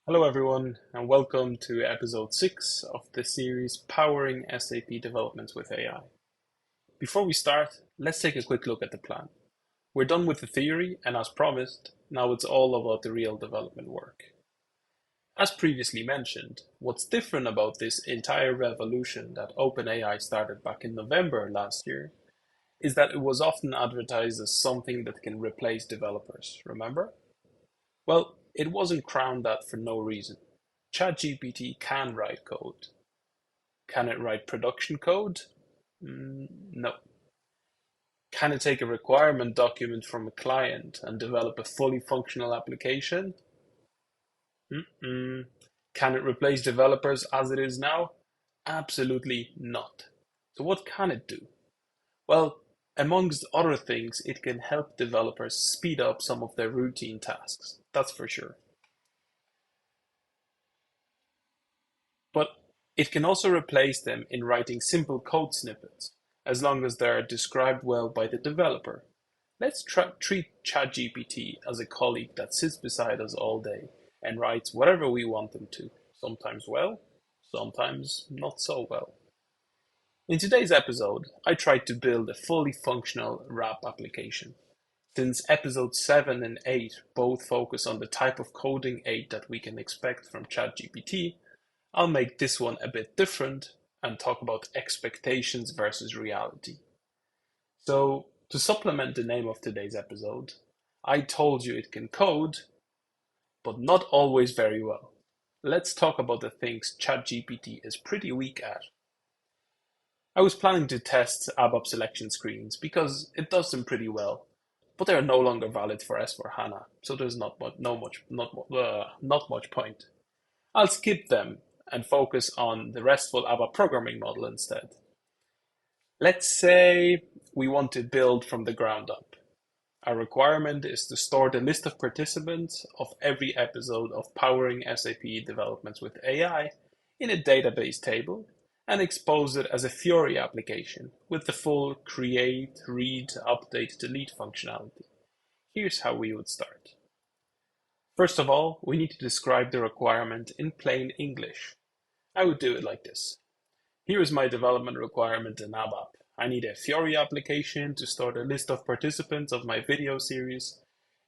Hello, everyone, and welcome to episode 6 of the series Powering SAP Developments with AI. Before we start, let's take a quick look at the plan. We're done with the theory, and as promised, now it's all about the real development work. As previously mentioned, what's different about this entire revolution that OpenAI started back in November last year is that it was often advertised as something that can replace developers, remember? Well, it wasn't crowned that for no reason. ChatGPT can write code. Can it write production code? No. Can it take a requirement document from a client and develop a fully functional application? Mm-mm. Can it replace developers as it is now? Absolutely not. So what can it do? Well, amongst other things, it can help developers speed up some of their routine tasks. That's for sure. But it can also replace them in writing simple code snippets, as long as they are described well by the developer. Let's treat ChatGPT as a colleague that sits beside us all day and writes whatever we want them to, sometimes well, sometimes not so well. In today's episode, I tried to build a fully functional RAP application. Since episode 7 and 8 both focus on the type of coding aid that we can expect from ChatGPT, I'll make this one a bit different and talk about expectations versus reality. So, to supplement the name of today's episode, I told you it can code, but not always very well. Let's talk about the things ChatGPT is pretty weak at. I was planning to test ABAP selection screens because it does them pretty well, but they are no longer valid for S4HANA, so there's not much point. I'll skip them and focus on the RESTful ABAP programming model instead. Let's say we want to build from the ground up. Our requirement is to store the list of participants of every episode of Powering SAP Developments with AI in a database table and expose it as a Fiori application with the full create, read, update, delete functionality. Here's how we would start. First of all, we need to describe the requirement in plain English. I would do it like this. Here is my development requirement in ABAP. I need a Fiori application to store the list of participants of my video series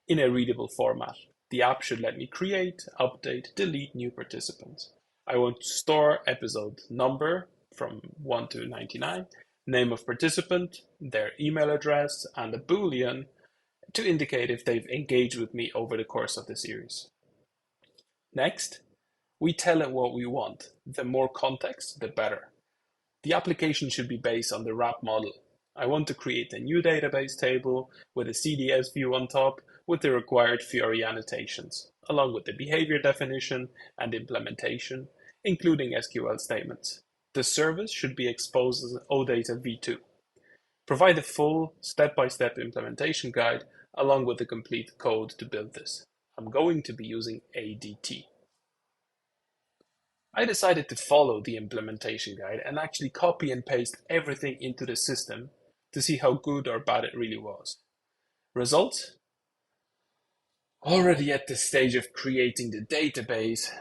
in a readable format. The app should let me create, update, delete new participants. I want to store episode number from 1 to 99, name of participant, their email address, and a boolean to indicate if they've engaged with me over the course of the series. Next, we tell it what we want. The more context, the better. The application should be based on the RAP model. I want to create a new database table with a CDS view on top with the required Fiori annotations, along with the behavior definition and implementation, including SQL statements. The service should be exposed as OData v2. Provide a full step-by-step implementation guide along with the complete code to build this. I'm going to be using ADT. I decided to follow the implementation guide and actually copy and paste everything into the system to see how good or bad it really was. Result? Already at the stage of creating the database,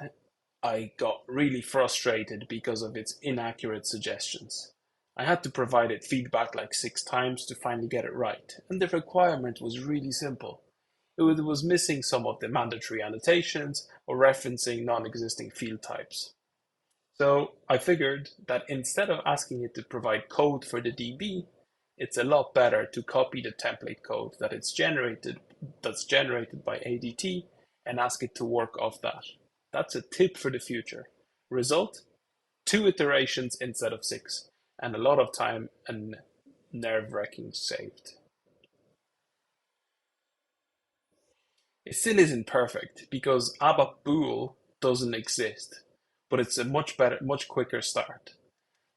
I got really frustrated because of its inaccurate suggestions. I had to provide it feedback like 6 times to finally get it right, and the requirement was really simple. It was missing some of the mandatory annotations or referencing non-existing field types. So I figured that instead of asking it to provide code for the DB, it's a lot better to copy the template code that's generated by ADT and ask it to work off that. That's a tip for the future. Result? 2 iterations instead of 6, and a lot of time and nerve-wracking saved. It still isn't perfect because ABAP Bool doesn't exist, but it's a much quicker start.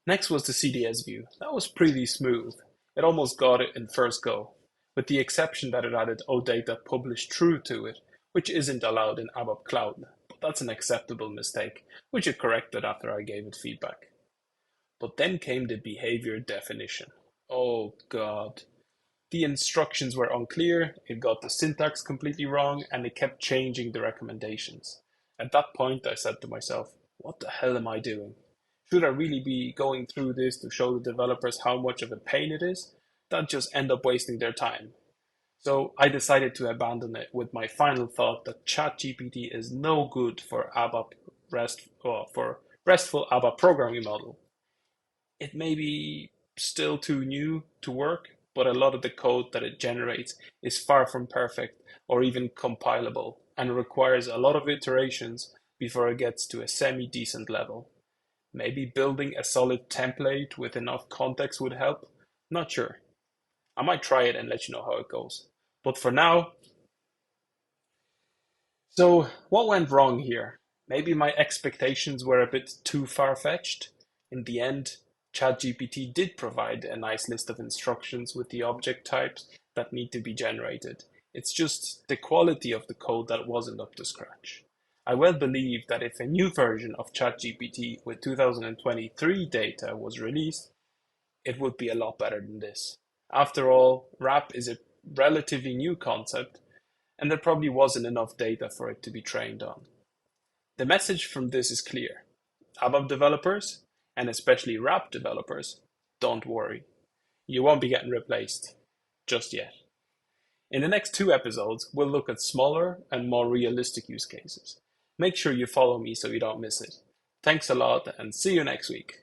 Next was the CDS view. That was pretty smooth. It almost got it in first go, with the exception that it added OData published true to it, which isn't allowed in ABAP Cloud. But that's an acceptable mistake, which it corrected after I gave it feedback. But then came the behavior definition. Oh god. The instructions were unclear, it got the syntax completely wrong, and it kept changing the recommendations. At that point, I said to myself, what the hell am I doing? Should I really be going through this to show the developers how much of a pain it is? That just end up wasting their time. So I decided to abandon it with my final thought that ChatGPT is no good for ABAP for RESTful ABAP programming model. It may be still too new to work, but a lot of the code that it generates is far from perfect or even compilable and requires a lot of iterations before it gets to a semi-decent level. Maybe building a solid template with enough context would help? Not sure. I might try it and let you know how it goes. But for now, so what went wrong here? Maybe my expectations were a bit too far-fetched. In the end, ChatGPT did provide a nice list of instructions with the object types that need to be generated. It's just the quality of the code that wasn't up to scratch. I well believe that if a new version of ChatGPT with 2023 data was released, it would be a lot better than this. After all, RAP is a relatively new concept, and there probably wasn't enough data for it to be trained on. The message from this is clear. ABAP developers, and especially RAP developers, don't worry. You won't be getting replaced just yet. In the next 2 episodes, we'll look at smaller and more realistic use cases. Make sure you follow me so you don't miss it. Thanks a lot and see you next week.